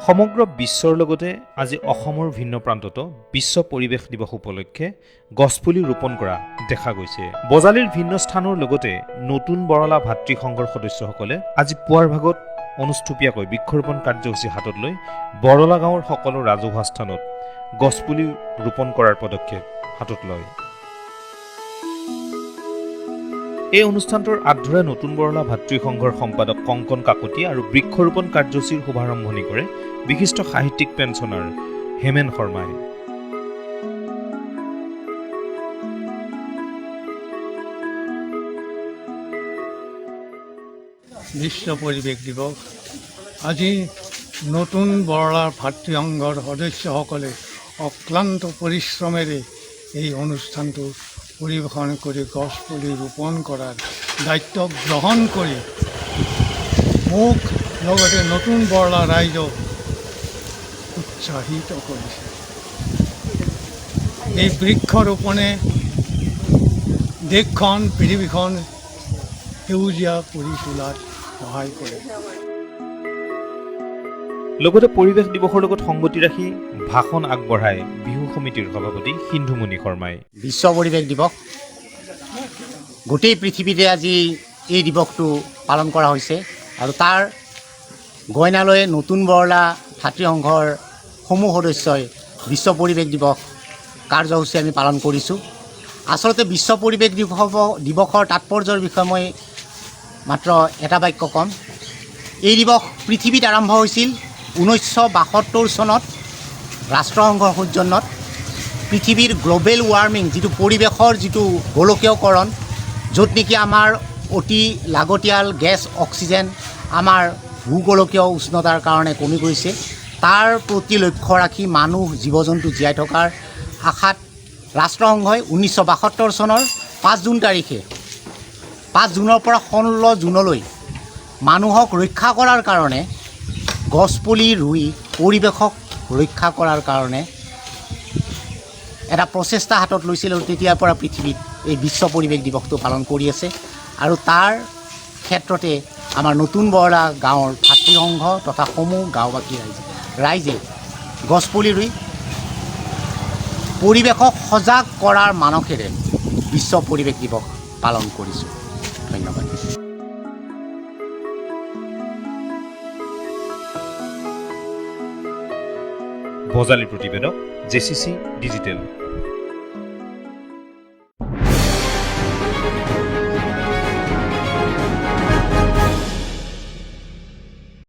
সমগ্ৰ বিশ্বৰ লগতে আজি অসমৰ ভিন্ন প্ৰান্ততো বিশ্ব পৰিৱেশ দিৱস উপলক্ষে গছপুলি ৰোপণ কৰা দেখা গৈছে। বজালীৰ ভিন্ন স্থানৰ লগতে নতুন বৰলা ভাতৃ সংঘৰ সদস্যসকলে আজি পুৱাৰ ভাগত অনুষ্ঠুপীয়াকৈ বৃক্ষৰোপণ কাৰ্যসূচী হাতত লৈ বৰলা গাঁৱৰ সকলো ৰাজহুৱা স্থানত গছপুলি ৰোপণ কৰাৰ পদক্ষেপ হাতত লয়। এই অনুষ্ঠানটোৰ আগধৰে নতুন বৰলা ভাতৃ সংঘৰ সম্পাদক কংকন কাকতি আৰু বৃক্ষৰোপণ কাৰ্যসূচীৰ শুভাৰম্ভণি কৰে বিশিষ্ট সাহিত্যিক পেঞ্চনাৰ হেমেন শৰ্মাই। বিশ্ব পৰিৱেশ দিৱস আজি নতুন বৰলাৰ ভাতৃ সংঘৰ সদস্যসকলে অক্লান্ত পৰিশ্ৰমেৰে এই অনুষ্ঠানটো পৰিৱেশন কৰি গছপুলি ৰোপণ কৰাৰ দায়িত্ব গ্ৰহণ কৰি মোক লগতে নতুন বৰলা ৰাইজক উৎসাহিত কৰিছে। এই বৃক্ষৰোপণে দেশখন পৃথিৱীখন সেউজীয়া কৰি তোলাত সহায় কৰে। লগতে পৰিৱেশ দিৱসৰ লগত সংগতি ৰাখি ভাষণ আগবঢ়ায় বিহু সমিতিৰ সভাপতি সিন্ধুমণি শৰ্মাই। বিশ্ব পৰিৱেশ দিৱস গোটেই পৃথিৱীতে আজি এই দিৱসটো পালন কৰা হৈছে আৰু তাৰ গইনালৈ নতুন বৰলা ভাতৃ সংঘৰ সমূহ সদস্যই বিশ্ব পৰিৱেশ দিৱস কাৰ্যসূচী আমি পালন কৰিছোঁ। আচলতে বিশ্ব পৰিৱেশ দিৱসৰ তাৎপৰ্যৰ বিষয়ে মই মাত্ৰ এটা বাক্য ক'ম। এই দিৱস পৃথিৱীত আৰম্ভ হৈছিল 1972 চনত ৰাষ্ট্ৰসংঘৰ সৌজন্যত। পৃথিৱীৰ গ্ল'বেল ৱাৰ্মিং যিটো পৰিৱেশৰ যিটো গোলকীয়কৰণ, য'ত নেকি আমাৰ অতি লাগতিয়াল গেছ অক্সিজেন আমাৰ ভূগোলকীয় উষ্ণতাৰ কাৰণে কমি গৈছে, তাৰ প্ৰতি লক্ষ্য ৰাখি মানুহ জীৱ জন্তু জীয়াই থকাৰ আশাত ৰাষ্ট্ৰসংঘই 1972 চনৰ 5 জুন তাৰিখে 5 জুনৰ পৰা 16 জুনলৈ মানুহক ৰক্ষা কৰাৰ কাৰণে গছপুলি ৰুই পৰিৱেশক ৰক্ষা কৰাৰ কাৰণে এটা প্ৰচেষ্টা হাতত লৈছিল আৰু তেতিয়াৰ পৰা পৃথিৱীত এই বিশ্ব পৰিৱেশ দিৱসটো পালন কৰি আছে। আৰু তাৰ ক্ষেত্ৰতে আমাৰ নতুন বৰলা গাঁৱৰ ভাতৃ সংঘ তথা সমূহ গাঁওবাসী ৰাইজে গছপুলি ৰুই পৰিৱেশক সজাগ কৰাৰ মানসেৰে বিশ্ব পৰিৱেশ দিৱস পালন কৰিছোঁ। ধন্যবাদ। বজালী প্ৰতিবেদক JCC ডিজিটেল।